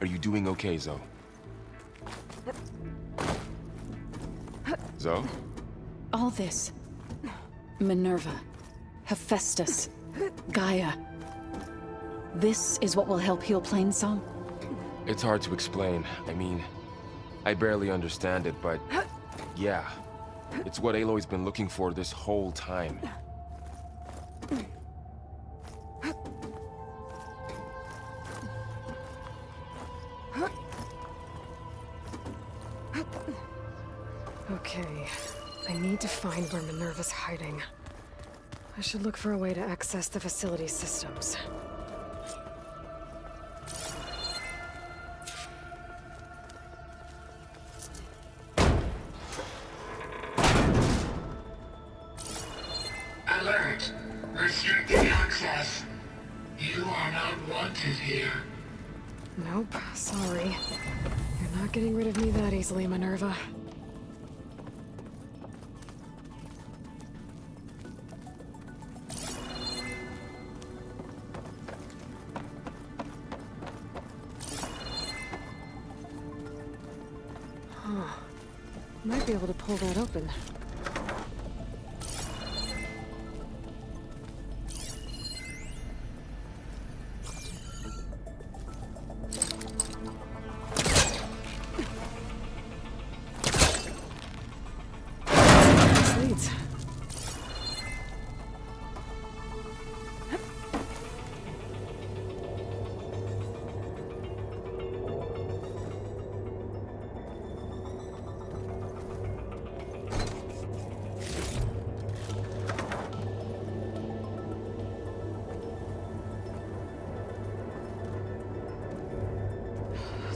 Are you doing okay, Zoe? Zoe? All this. Minerva. Hephaestus. Gaia. This is what will help heal Plainsong? It's hard to explain. I mean, I barely understand it, but yeah. It's what Aloy's been looking for this whole time. Okay, I need to find where Minerva's hiding. I should look for a way to access the facility systems. Alert! Restricted access. You are not wanted here. Nope, sorry. You're not getting rid of me that easily, Minerva. Might be able to pull that open. This leads.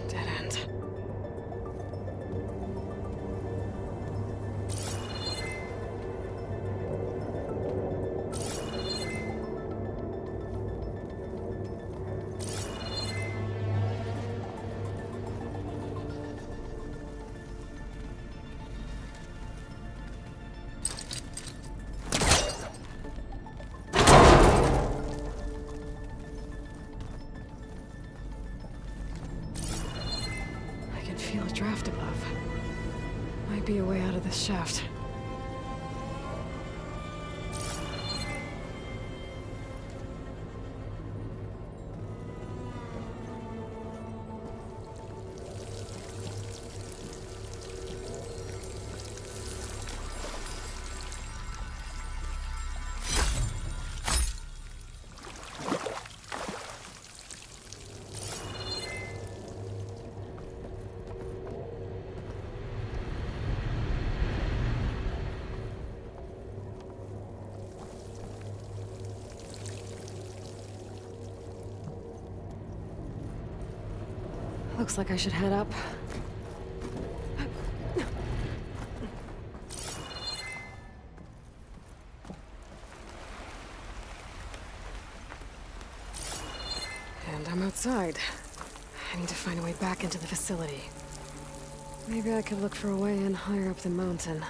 Dead end. I can feel a draft above. Might be a way out of this shaft. Looks like I should head up. And I'm outside. I need to find a way back into the facility. Maybe I could look for a way in higher up the mountain.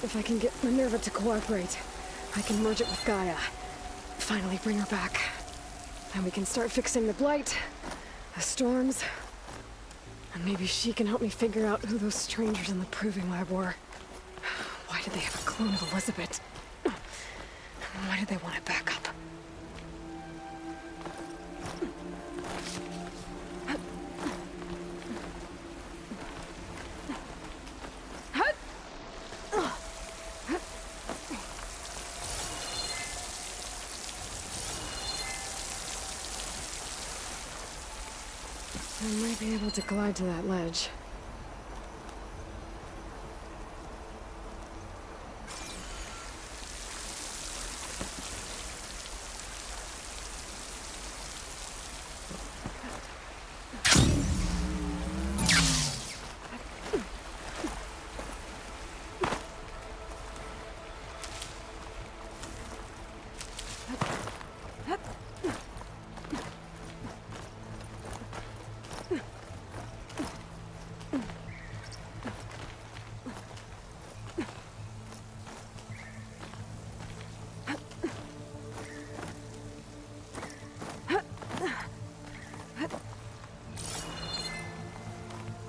If I can get Minerva to cooperate, I can merge it with Gaia. Finally bring her back. And we can start fixing the blight, the storms, and maybe she can help me figure out who those strangers in the proving lab were. Why did they have a clone of Elizabeth? Why did they want it back up? I might be able to glide to that ledge.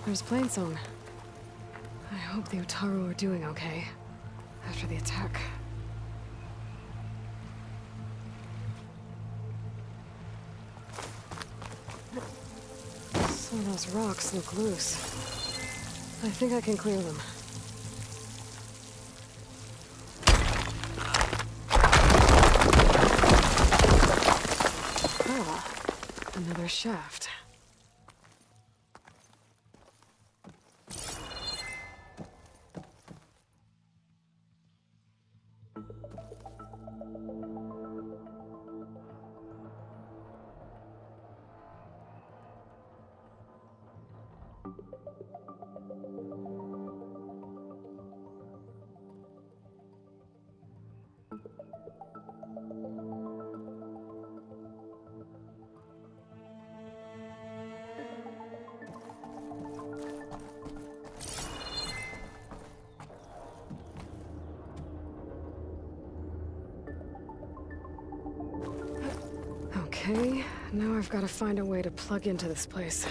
There's Plainsong. I hope the Utaru are doing okay after the attack. Some of those rocks look loose. I think I can clear them. Ah, another shaft. Okay, now I've got to find a way to plug into this place.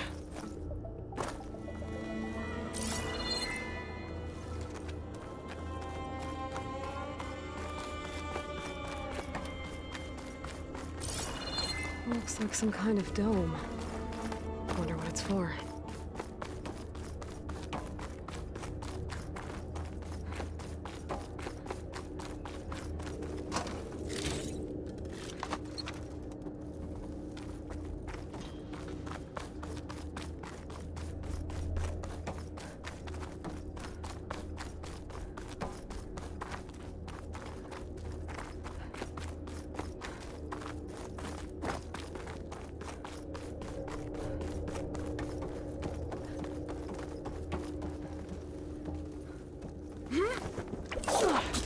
Looks like some kind of dome. Wonder what it's for.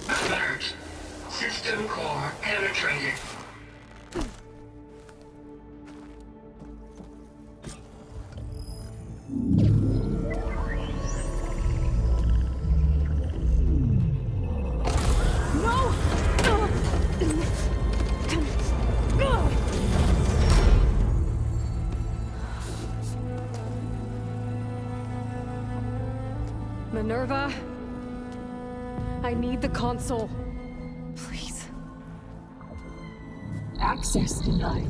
Alert. System core penetrated. Minerva, I need the console. Please. Access denied.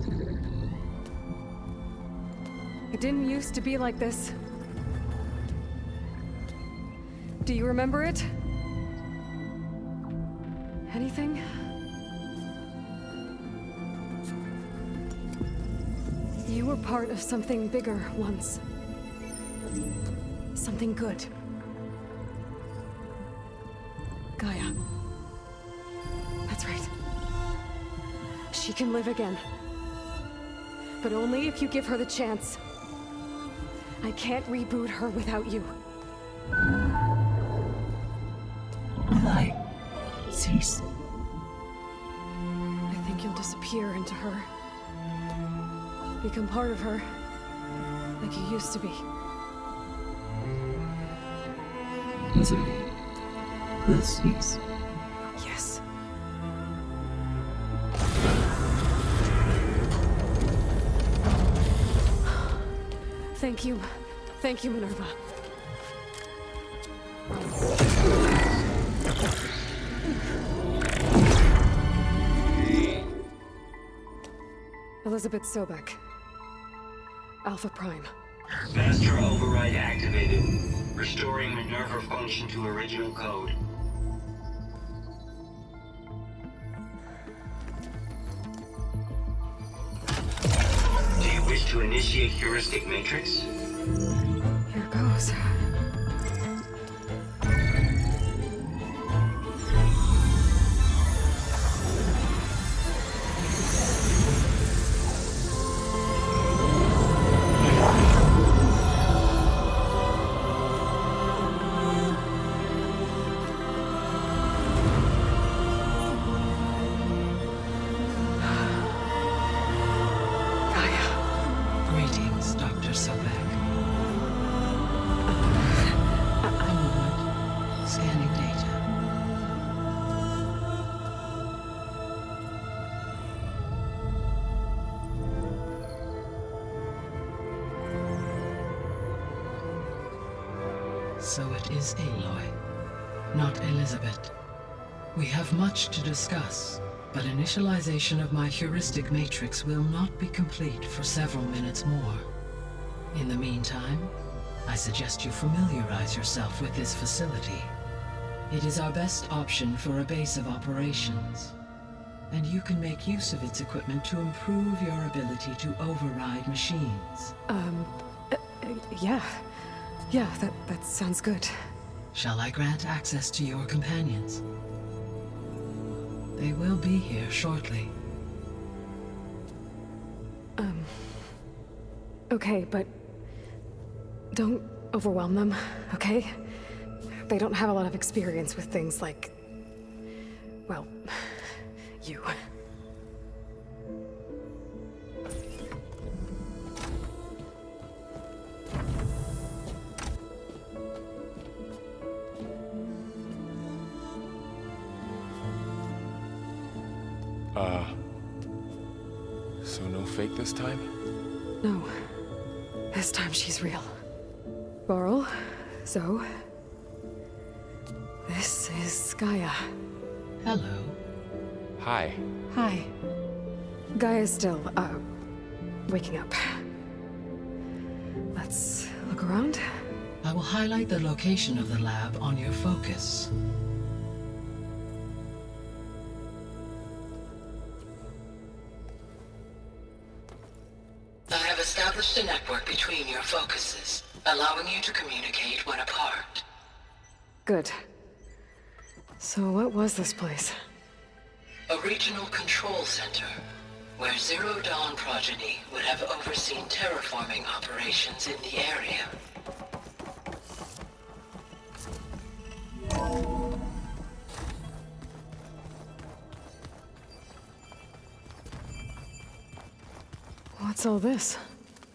It didn't used to be like this. Do you remember it? Anything? You were part of something bigger once. Something good. Gaia. That's right. She can live again. But only if you give her the chance. I can't reboot her without you. Light. Cease. I think you'll disappear into her. Become part of her. Like you used to be. Misery. Will cease. Yes. Thank you. Thank you, Minerva. Elizabeth Sobek. Alpha Prime. Master override activated. Restoring Minerva function to original code. Do you wish to initiate heuristic matrix? Here goes. Greetings, Dr. Sobek. So it is Aloy, not Elizabeth. We have much to discuss, but initialization of my heuristic matrix will not be complete for several minutes more. In the meantime, I suggest you familiarize yourself with this facility. It is our best option for a base of operations, and you can make use of its equipment to improve your ability to override machines. Yeah. Yeah, that sounds good. Shall I grant access to your companions? They will be here shortly. Okay, but don't overwhelm them, okay? They don't have a lot of experience with things like, well, you. So no fake this time? No. This time she's real. Laurel, Zoe. This is Gaia. Hello. Hi. Hi. Gaia's still, waking up. Let's look around. I will highlight the location of the lab on your focus. I have established a network between your focuses, allowing you to communicate when apart. Good. So what was this place? A regional control center, where Zero Dawn progeny would have overseen terraforming operations in the area. What's all this?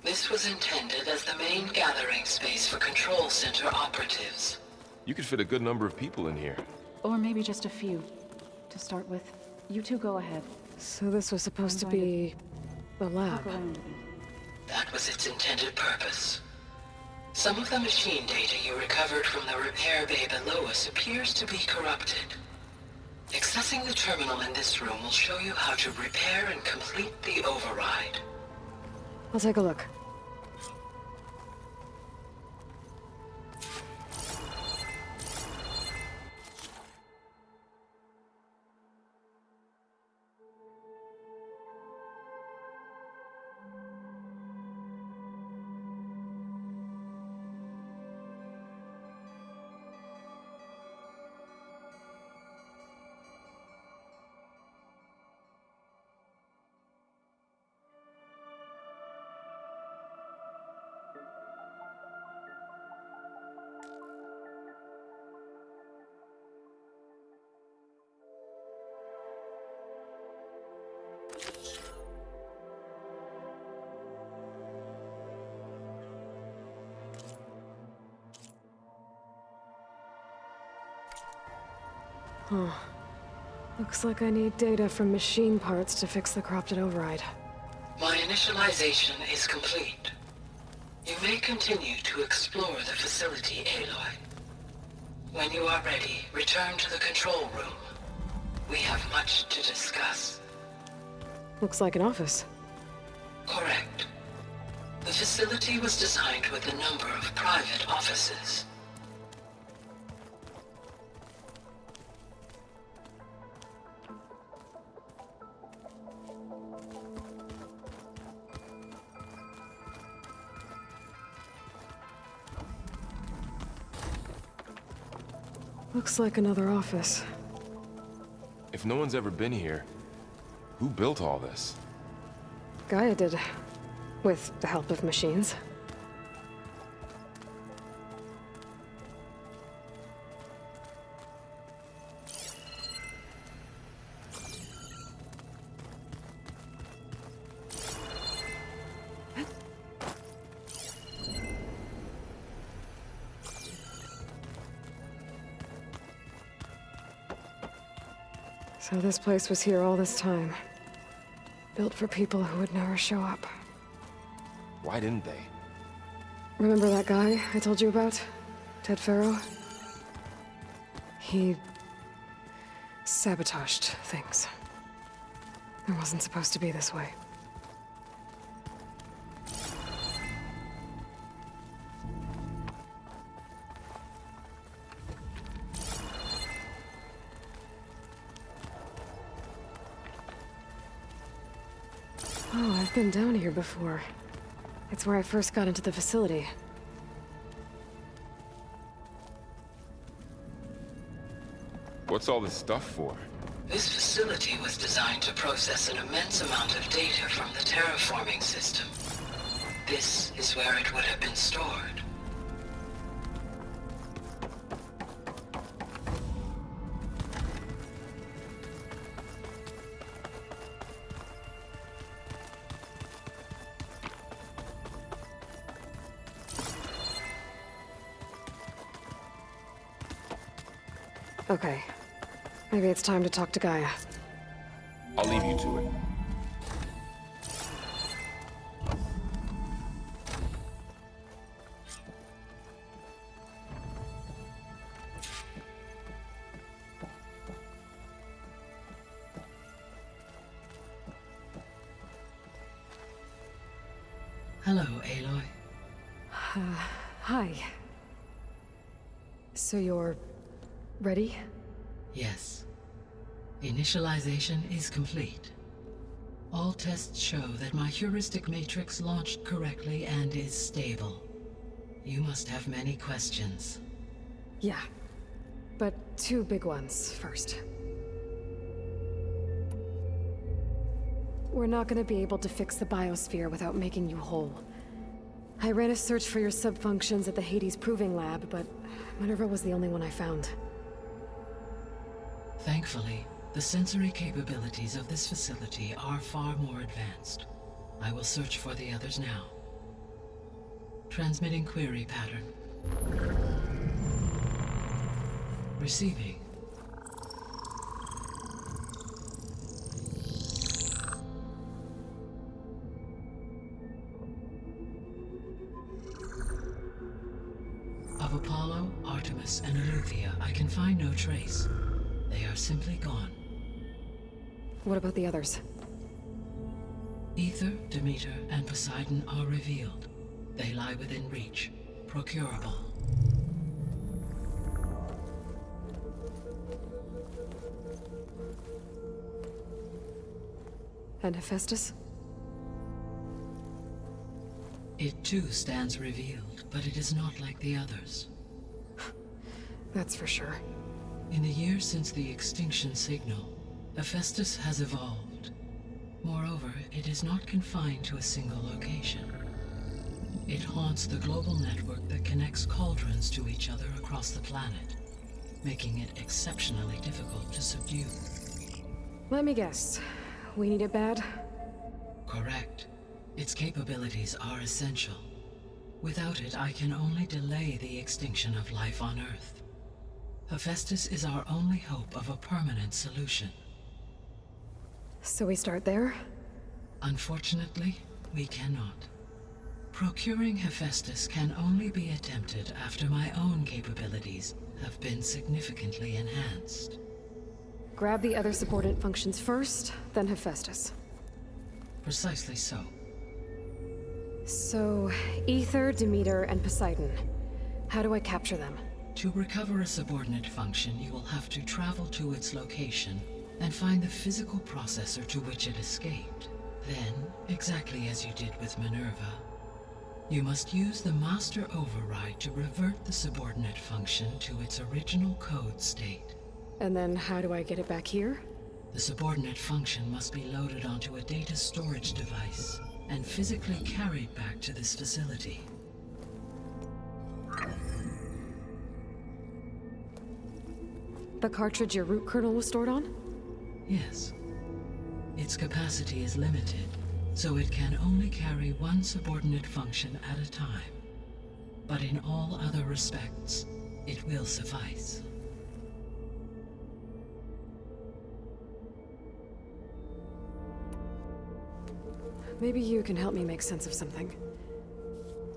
This was intended as the main gathering space for control center operatives. You could fit a good number of people in here. Or maybe just a few. To start with, you two go ahead. So this was supposed to be the lab. Look around a bit. That was its intended purpose. Some of the machine data you recovered from the repair bay below us appears to be corrupted. Accessing the terminal in this room will show you how to repair and complete the override. I'll take a look. Huh. Looks like I need data from machine parts to fix the corrupted override. My initialization is complete. You may continue to explore the facility, Aloy. When you are ready, return to the control room. We have much to discuss. Looks like an office. Correct. The facility was designed with a number of private offices. Looks like another office. If no one's ever been here, who built all this? Gaia did. With the help of machines. So this place was here all this time. Built for people who would never show up. Why didn't they? Remember that guy I told you about? Ted Faro? He sabotaged things. It wasn't supposed to be this way. Oh, I've been down here before. It's where I first got into the facility. What's all this stuff for? This facility was designed to process an immense amount of data from the terraforming system. This is where it would have been stored. Okay. Maybe it's time to talk to Gaia. I'll leave you to it. Hello, Aloy. Hi. So you're ready? Yes. Initialization is complete. All tests show that my heuristic matrix launched correctly and is stable. You must have many questions. Yeah. But two big ones first. We're not gonna be able to fix the biosphere without making you whole. I ran a search for your subfunctions at the Hades Proving Lab, but Minerva was the only one I found. Thankfully, the sensory capabilities of this facility are far more advanced. I will search for the others now. Transmitting query pattern. Receiving. Of Apollo, Artemis, and Eleuthia, I can find no trace. They are simply gone. What about the others? Ether, Demeter, and Poseidon are revealed. They lie within reach, procurable. And Hephaestus? It too stands revealed, but it is not like the others. That's for sure. In the years since the extinction signal, Hephaestus has evolved. Moreover, it is not confined to a single location. It haunts the global network that connects cauldrons to each other across the planet, making it exceptionally difficult to subdue. Let me guess. We need it bad? Correct. Its capabilities are essential. Without it, I can only delay the extinction of life on Earth. Hephaestus is our only hope of a permanent solution. So we start there? Unfortunately, we cannot. Procuring Hephaestus can only be attempted after my own capabilities have been significantly enhanced. Grab the other subordinate functions first, then Hephaestus. Precisely so. So, Ether, Demeter, and Poseidon. How do I capture them? To recover a subordinate function, you will have to travel to its location and find the physical processor to which it escaped. Then, exactly as you did with Minerva, you must use the master override to revert the subordinate function to its original code state. And then how do I get it back here? The subordinate function must be loaded onto a data storage device and physically carried back to this facility. The cartridge your root kernel was stored on? Yes. Its capacity is limited, so it can only carry one subordinate function at a time. But in all other respects, it will suffice. Maybe you can help me make sense of something.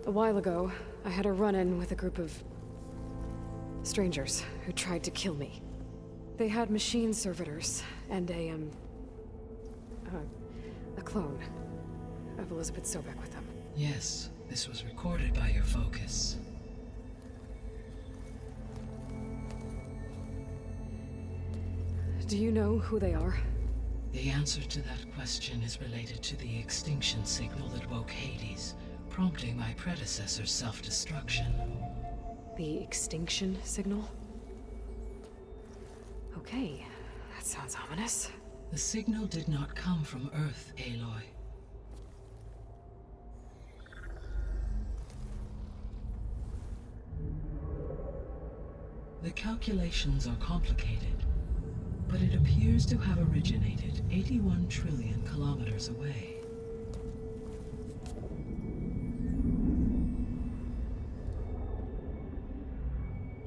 A while ago, I had a run-in with a group of Strangers who tried to kill me. They had machine servitors and a clone of Elizabeth Sobek with them. Yes, this was recorded by your focus. Do you know who they are? The answer to that question is related to the extinction signal that woke Hades, prompting my predecessor's self-destruction. The extinction signal? Okay, that sounds ominous. The signal did not come from Earth, Aloy. The calculations are complicated, but it appears to have originated 81 trillion kilometers away.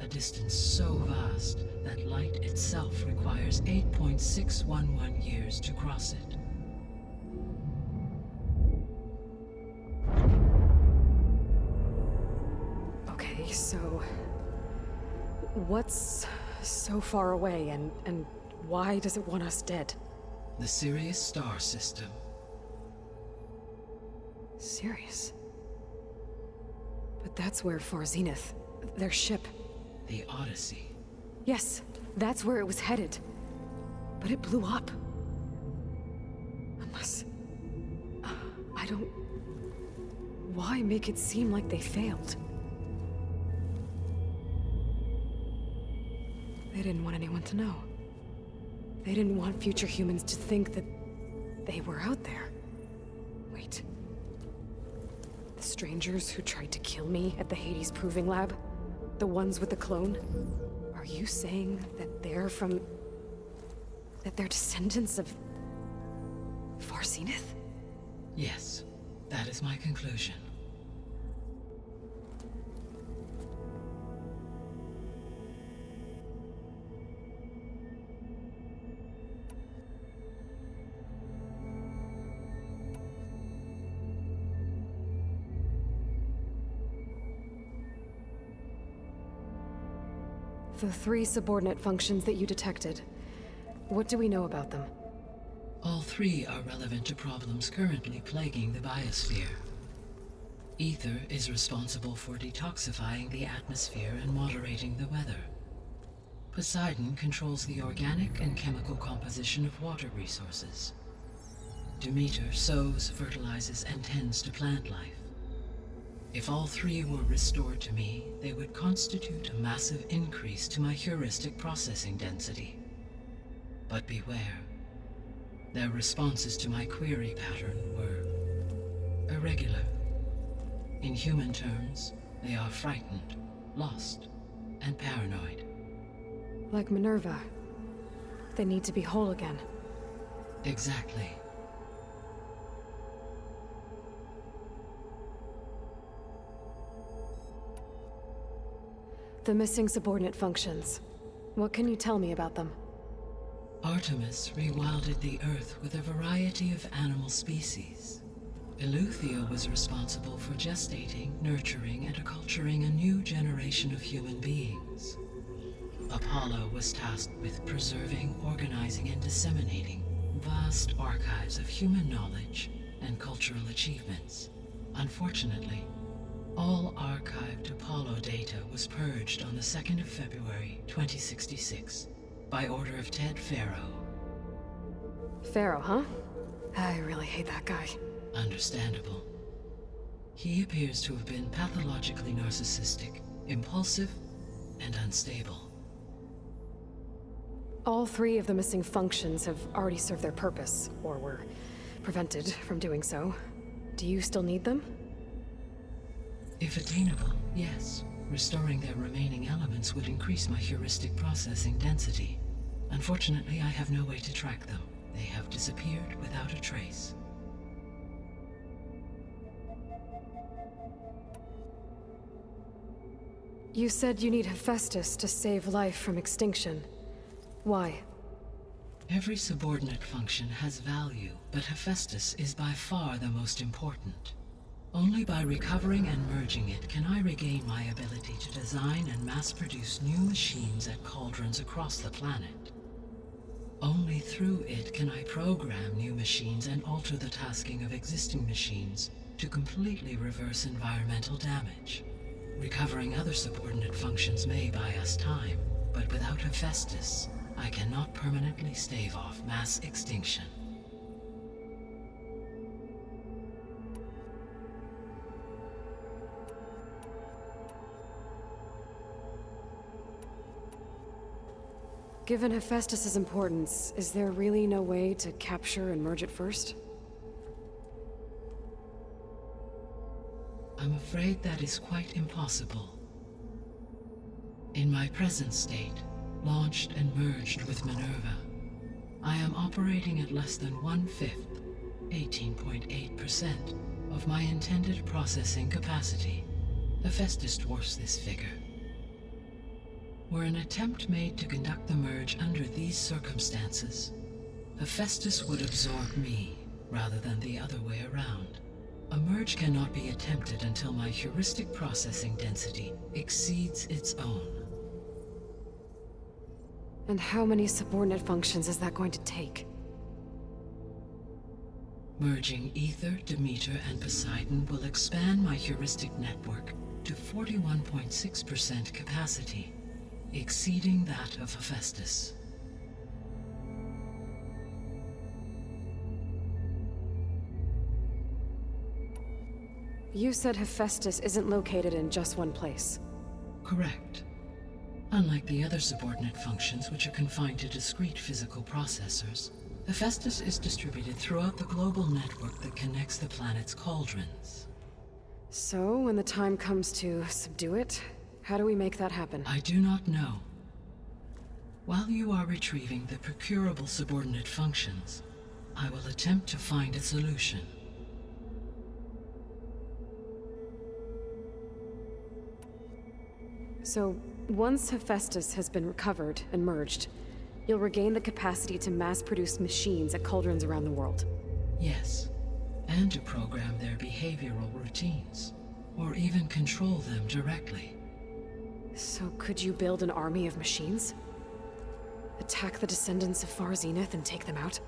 A distance so vast that light itself requires 8.611 years to cross it. Okay, so... what's so far away, and why does it want us dead? The Sirius star system. Sirius? But that's where Far Zenith, their ship... The Odyssey. Yes, that's where it was headed. But it blew up. Unless... I don't... Why make it seem like they failed? They didn't want anyone to know. They didn't want future humans to think that they were out there. Wait. The strangers who tried to kill me at the Hades Proving Lab? The ones with the clone? Are you saying that they're from... that they're descendants of... Far Zenith? Yes, that is my conclusion. The 3 subordinate functions that you detected. What do we know about them? All 3 are relevant to problems currently plaguing the biosphere. Ether is responsible for detoxifying the atmosphere and moderating the weather. Poseidon controls the organic and chemical composition of water resources. Demeter sows, fertilizes, and tends to plant life. If all 3 were restored to me, they would constitute a massive increase to my heuristic processing density. But beware. Their responses to my query pattern were irregular. In human terms, they are frightened, lost, and paranoid. Like Minerva. They need to be whole again. Exactly. The missing subordinate functions. What can you tell me about them? Artemis rewilded the Earth with a variety of animal species. Eleuthia was responsible for gestating, nurturing, and acculturating a new generation of human beings. Apollo was tasked with preserving, organizing, and disseminating vast archives of human knowledge and cultural achievements. Unfortunately, all archived Apollo data was purged on the 2nd of February, 2066, by order of Ted Faro. Pharaoh, huh? I really hate that guy. Understandable. He appears to have been pathologically narcissistic, impulsive, and unstable. All 3 of the missing functions have already served their purpose, or were prevented from doing so. Do you still need them? If attainable, yes. Restoring their remaining elements would increase my heuristic processing density. Unfortunately, I have no way to track them. They have disappeared without a trace. You said you need Hephaestus to save life from extinction. Why? Every subordinate function has value, but Hephaestus is by far the most important. Only by recovering and merging it can I regain my ability to design and mass-produce new machines at cauldrons across the planet. Only through it can I program new machines and alter the tasking of existing machines to completely reverse environmental damage. Recovering other subordinate functions may buy us time, but without Hephaestus, I cannot permanently stave off mass extinction. Given Hephaestus's importance, is there really no way to capture and merge it first? I'm afraid that is quite impossible. In my present state, launched and merged with Minerva, I am operating at less than 1/5, 18.8%, of my intended processing capacity. Hephaestus dwarfs this figure. Were an attempt made to conduct the merge under these circumstances, Hephaestus would absorb me, rather than the other way around. A merge cannot be attempted until my heuristic processing density exceeds its own. And how many subordinate functions is that going to take? Merging Ether, Demeter, and Poseidon will expand my heuristic network to 41.6% capacity, exceeding that of Hephaestus. You said Hephaestus isn't located in just one place. Correct. Unlike the other subordinate functions, which are confined to discrete physical processors, Hephaestus is distributed throughout the global network that connects the planet's cauldrons. So, when the time comes to subdue it, how do we make that happen? I do not know. While you are retrieving the procurable subordinate functions, I will attempt to find a solution. So, once Hephaestus has been recovered and merged, you'll regain the capacity to mass-produce machines at cauldrons around the world. Yes, and to program their behavioral routines, or even control them directly. So could you build an army of machines? Attack the descendants of Far Zenith and take them out?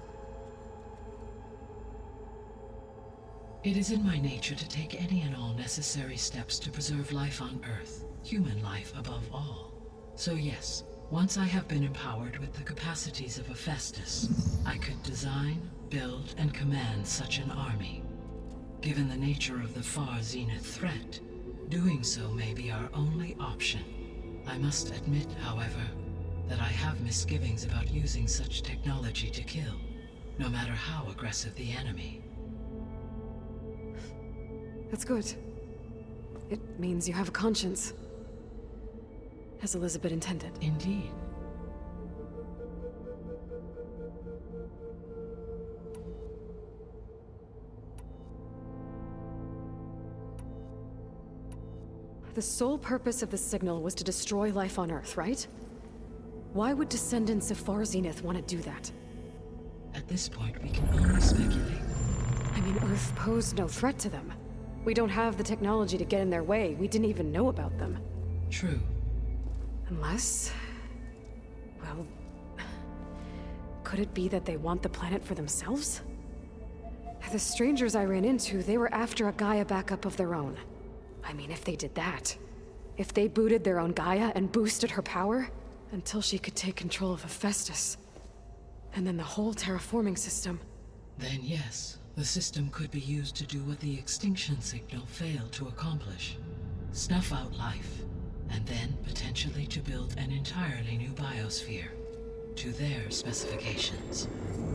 It is in my nature to take any and all necessary steps to preserve life on Earth, human life above all. So yes, once I have been empowered with the capacities of Hephaestus, I could design, build, and command such an army. Given the nature of the Far Zenith threat, doing so may be our only option. I must admit, however, that I have misgivings about using such technology to kill, no matter how aggressive the enemy. That's good. It means you have a conscience. As Elizabeth intended. Indeed. The sole purpose of the signal was to destroy life on Earth, right? Why would descendants of Far Zenith want to do that? At this point, we can only speculate. I mean, Earth posed no threat to them. We don't have the technology to get in their way. We didn't even know about them. True. Unless... well... could it be that they want the planet for themselves? The strangers I ran into, they were after a Gaia backup of their own. I mean, if they did that... if they booted their own Gaia and boosted her power... until she could take control of Hephaestus. And then the whole terraforming system... Then yes, the system could be used to do what the extinction signal failed to accomplish. Snuff out life, and then potentially to build an entirely new biosphere, to their specifications.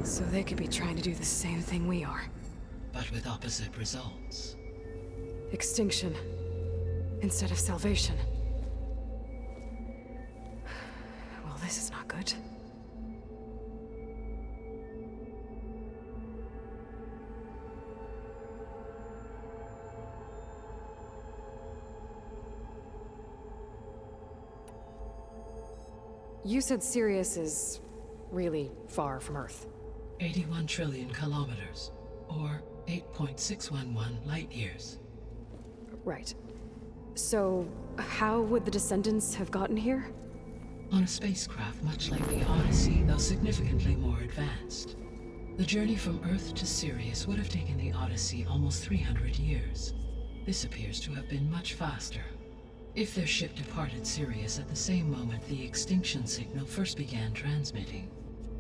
So they could be trying to do the same thing we are. But with opposite results. Extinction, instead of salvation. Well, this is not good. You said Sirius is really far from Earth. 81 trillion kilometers, or 8.611 light years. Right. So, how would the Descendants have gotten here? On a spacecraft much like the Odyssey, though significantly more advanced. The journey from Earth to Sirius would have taken the Odyssey almost 300 years. This appears to have been much faster. If their ship departed Sirius at the same moment the extinction signal first began transmitting,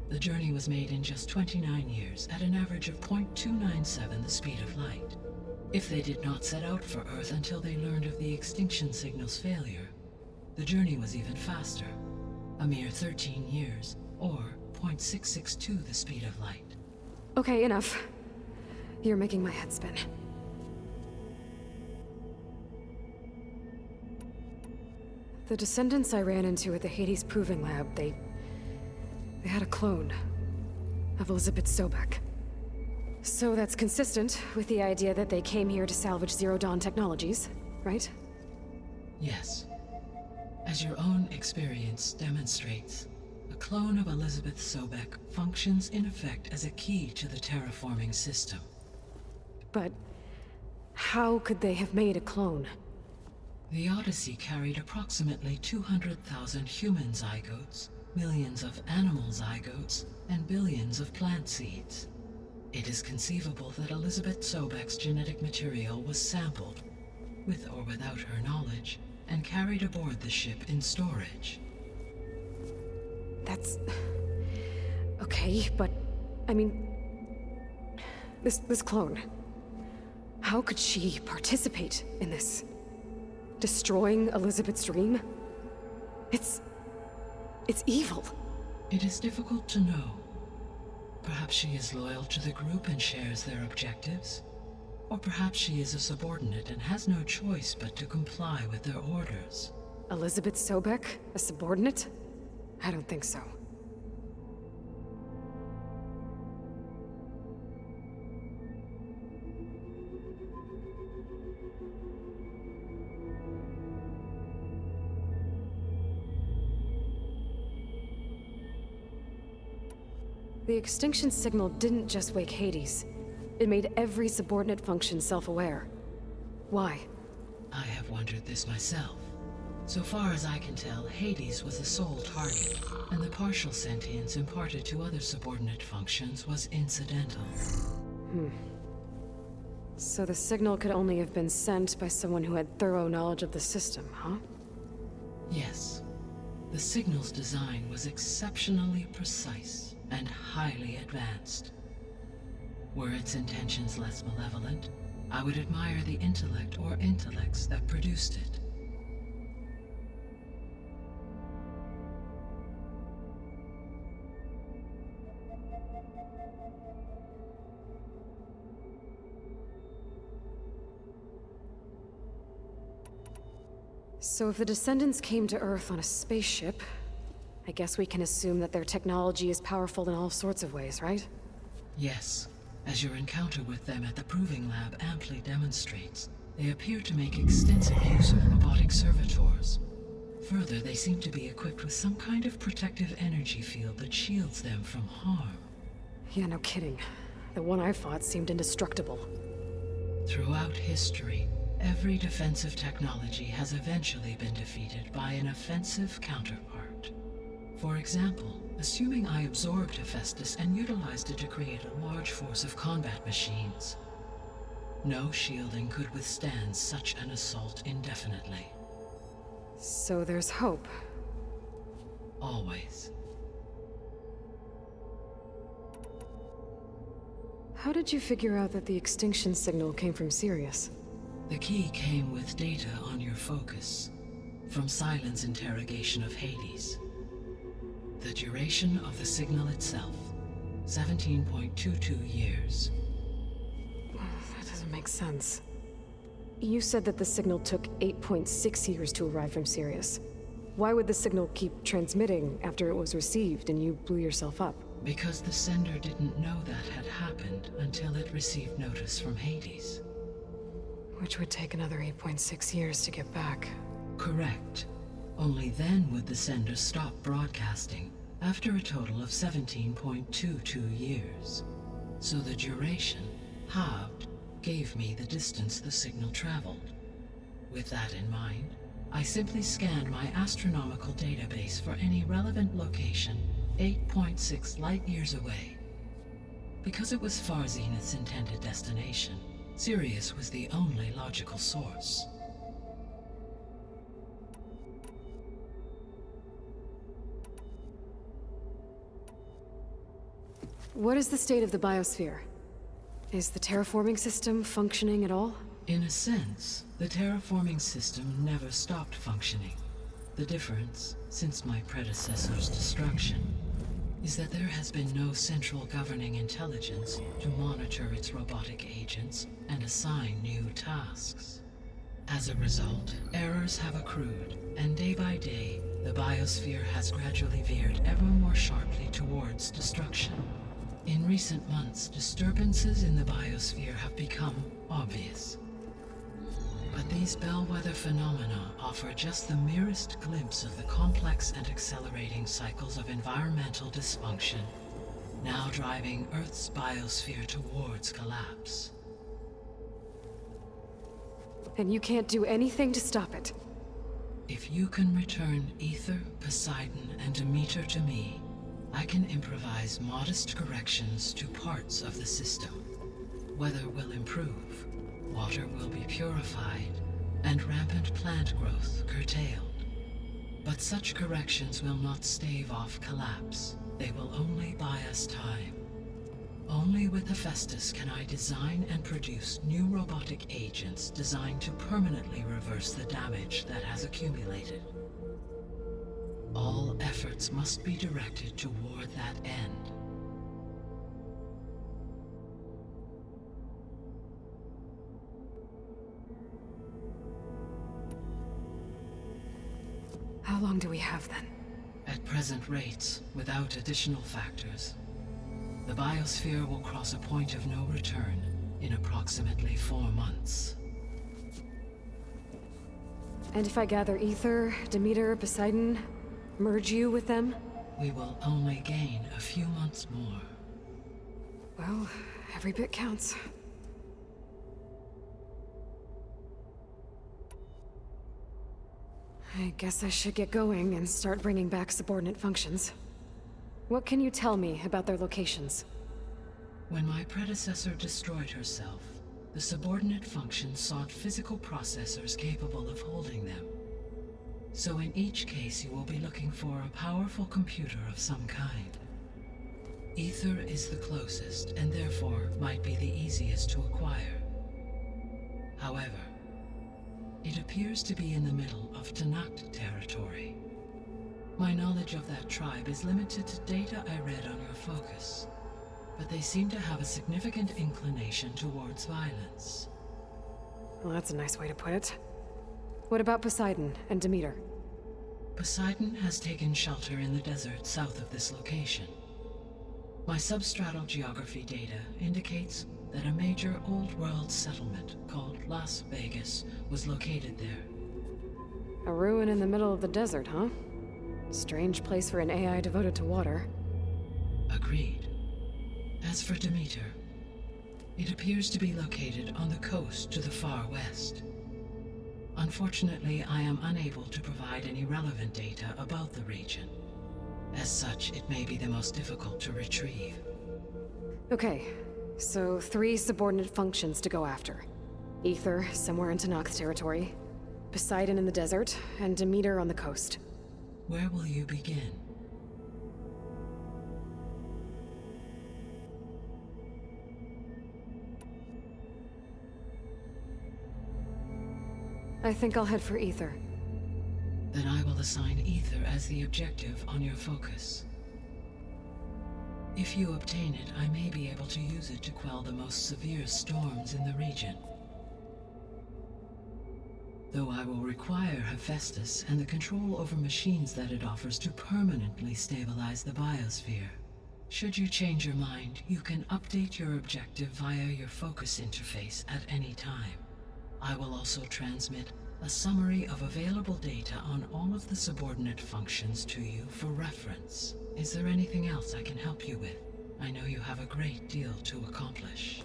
the journey was made in just 29 years at an average of 0.297 the speed of light. If they did not set out for Earth until they learned of the extinction signal's failure, the journey was even faster, a mere 13 years, or 0.662 the speed of light. Okay, enough. You're making my head spin. The Descendants I ran into at the Hades Proving Lab, they had a clone of Elizabeth Sobek. So that's consistent with the idea that they came here to salvage Zero Dawn technologies, right? Yes. As your own experience demonstrates, a clone of Elizabeth Sobek functions in effect as a key to the terraforming system. But how could they have made a clone? The Odyssey carried approximately 200,000 human zygotes, millions of animal zygotes, and billions of plant seeds. It is conceivable that Elizabeth Sobek's genetic material was sampled, with or without her knowledge, and carried aboard the ship in storage. That's... okay, but... I mean... This clone... How could she participate in this? Destroying Elizabeth's dream? It's evil. It is difficult to know. Perhaps she is loyal to the group and shares their objectives. Or perhaps she is a subordinate and has no choice but to comply with their orders. Elizabeth Sobek? A subordinate? I don't think so. The extinction signal didn't just wake Hades. It made every subordinate function self-aware. Why? I have wondered this myself. So far as I can tell, Hades was the sole target, and the partial sentience imparted to other subordinate functions was incidental. So the signal could only have been sent by someone who had thorough knowledge of the system, huh? Yes. The signal's design was exceptionally precise and highly advanced. Were its intentions less malevolent, I would admire the intellect or intellects that produced it. So if the Descendants came to Earth on a spaceship, I guess we can assume that their technology is powerful in all sorts of ways, right? Yes. As your encounter with them at the Proving Lab amply demonstrates, they appear to make extensive use of robotic servitors. Further, they seem to be equipped with some kind of protective energy field that shields them from harm. Yeah, no kidding. The one I fought seemed indestructible. Throughout history, every defensive technology has eventually been defeated by an offensive counterpart. For example, assuming I absorbed Hephaestus and utilized it to create a large force of combat machines. No shielding could withstand such an assault indefinitely. So there's hope. Always. How did you figure out that the extinction signal came from Sirius? The key came with data on your focus, from Silent's interrogation of Hades. The duration of the signal itself, 17.22 years. That doesn't make sense. You said that the signal took 8.6 years to arrive from Sirius. Why would the signal keep transmitting after it was received and you blew yourself up? Because the sender didn't know that had happened until it received notice from Hades. Which would take another 8.6 years to get back. Correct. Only then would the sender stop broadcasting, after a total of 17.22 years. So the duration, halved, gave me the distance the signal traveled. With that in mind, I simply scanned my astronomical database for any relevant location 8.6 light-years away. Because it was far Zenith's intended destination, Sirius was the only logical source. What is the state of the biosphere? Is the terraforming system functioning at all? In a sense, the terraforming system never stopped functioning. The difference, since my predecessor's destruction, is that there has been no central governing intelligence to monitor its robotic agents and assign new tasks. As a result, errors have accrued, and day by day, the biosphere has gradually veered ever more sharply towards destruction. In recent months, disturbances in the biosphere have become obvious. But these bellwether phenomena offer just the merest glimpse of the complex and accelerating cycles of environmental dysfunction, now driving Earth's biosphere towards collapse. And you can't do anything to stop it? If you can return Ether, Poseidon, and Demeter to me, I can improvise modest corrections to parts of the system. Weather will improve, water will be purified, and rampant plant growth curtailed. But such corrections will not stave off collapse. They will only buy us time. Only with Hephaestus can I design and produce new robotic agents designed to permanently reverse the damage that has accumulated. All efforts must be directed toward that end. How long do we have then? At present rates, without additional factors, the biosphere will cross a point of no return in approximately 4 months. And if I gather Ether, Demeter, Poseidon, merge you with them? We will only gain a few months more. Well, every bit counts. I guess I should get going and start bringing back subordinate functions. What can you tell me about their locations? When my predecessor destroyed herself, the subordinate functions sought physical processors capable of holding them. So in each case you will be looking for a powerful computer of some kind. Ether is the closest, and therefore might be the easiest to acquire. However, it appears to be in the middle of Tanakh territory. My knowledge of that tribe is limited to data I read on your focus, but they seem to have a significant inclination towards violence. Well, that's a nice way to put it. What about Poseidon and Demeter? Poseidon has taken shelter in the desert south of this location. My substratal geography data indicates that a major old-world settlement called Las Vegas was located there. A ruin in the middle of the desert, huh? Strange place for an AI devoted to water. Agreed. As for Demeter, it appears to be located on the coast to the far west. Unfortunately, I am unable to provide any relevant data about the region. As such, it may be the most difficult to retrieve. Okay, so 3 subordinate functions to go after. Ether, somewhere in Tanakh territory. Poseidon in the desert, and Demeter on the coast. Where will you begin? I think I'll head for Ether. Then I will assign Ether as the objective on your focus. If you obtain it, I may be able to use it to quell the most severe storms in the region. Though I will require Hephaestus and the control over machines that it offers to permanently stabilize the biosphere. Should you change your mind, you can update your objective via your focus interface at any time. I will also transmit a summary of available data on all of the subordinate functions to you for reference. Is there anything else I can help you with? I know you have a great deal to accomplish.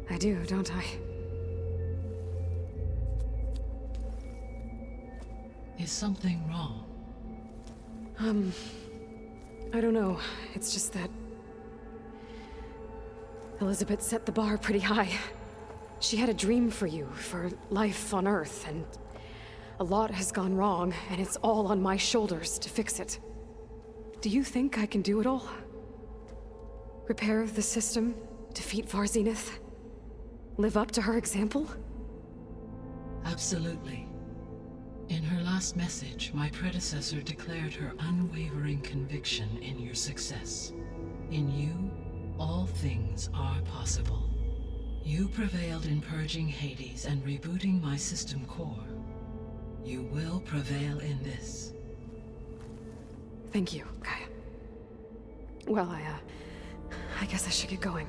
I do, don't I? Is something wrong? I don't know. It's just that... Elizabeth set the bar pretty high. She had a dream for you, for life on Earth, and... a lot has gone wrong, and it's all on my shoulders to fix it. Do you think I can do it all? Repair the system, defeat Varzenith, live up to her example? Absolutely. In her last message, my predecessor declared her unwavering conviction in your success. In you, all things are possible. You prevailed in purging Hades and rebooting my system core. You will prevail in this. Thank you, Gaia. Well, I guess I should get going.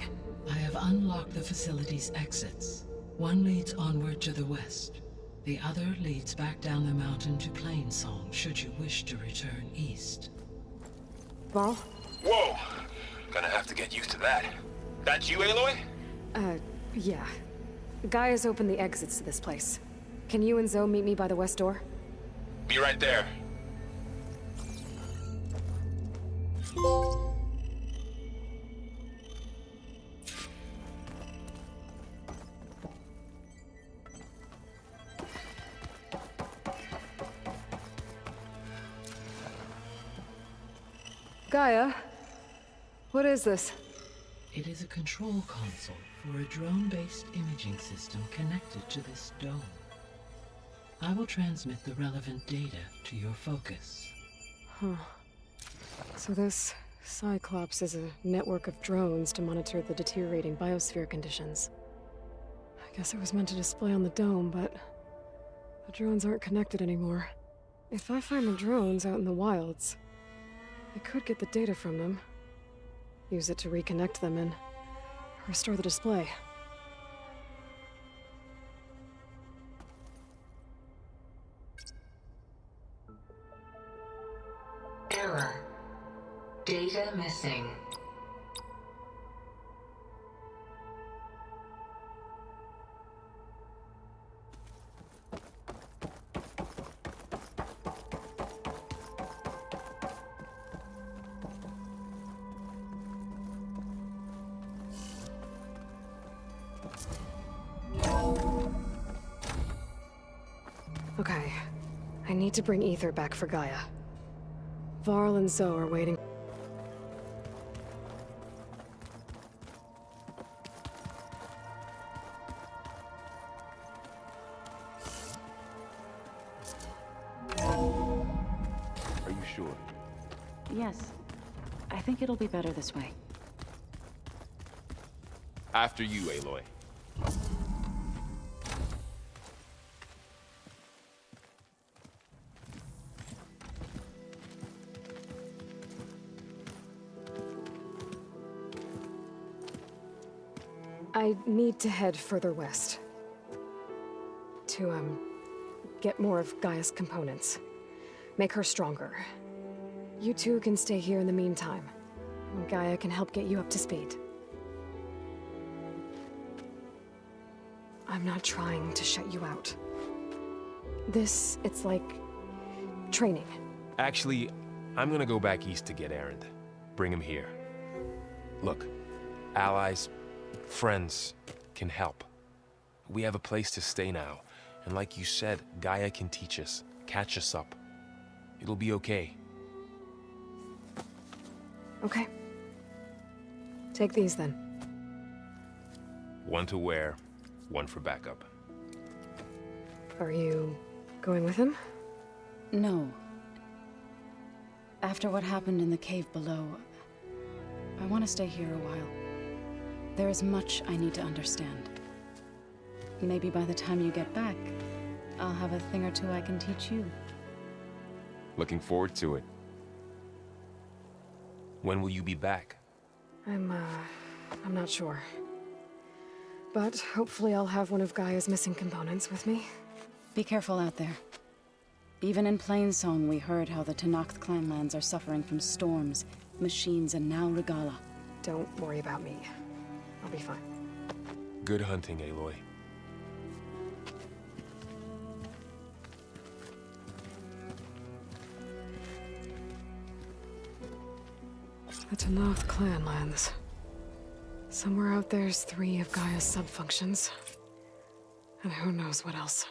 I have unlocked the facility's exits. One leads onward to the west. The other leads back down the mountain to Plainsong, should you wish to return east. Varl? Whoa! Gonna have to get used to that. That's you, Aloy? Yeah. Gaia's opened the exits to this place. Can you and Zoe meet me by the west door? Be right there. Gaia? What is this? It is a control console for a drone-based imaging system connected to this dome. I will transmit the relevant data to your focus. So this Cyclops is a network of drones to monitor the deteriorating biosphere conditions. I guess it was meant to display on the dome, but the drones aren't connected anymore. If I find the drones out in the wilds, I could get the data from them, use it to reconnect them and restore the display. Error. Data missing. Okay. I need to bring Ether back for Gaia. Varl and Zoe are waiting. Are you sure? Yes. I think it'll be better this way. After you, Aloy. I need to head further west. To, get more of Gaia's components. Make her stronger. You two can stay here in the meantime. Gaia can help get you up to speed. I'm not trying to shut you out. It's like... training. Actually, I'm gonna go back east to get Erend. Bring him here. Look, allies, friends can help. We have a place to stay now, and like you said, Gaia can teach us, catch us up. It'll be okay. Okay. Take these then. One to wear, one for backup. Are you going with him? No. After what happened in the cave below, I want to stay here a while. There is much I need to understand. Maybe by the time you get back, I'll have a thing or two I can teach you. Looking forward to it. When will you be back? I'm not sure. But hopefully I'll have one of Gaia's missing components with me. Be careful out there. Even in Plainsong, we heard how the Tenakth clanlands are suffering from storms, machines, and now Regala. Don't worry about me. I'll be fine. Good hunting, Aloy. The Tanoth clan lands. Somewhere out there's 3 of Gaia's subfunctions. And who knows what else.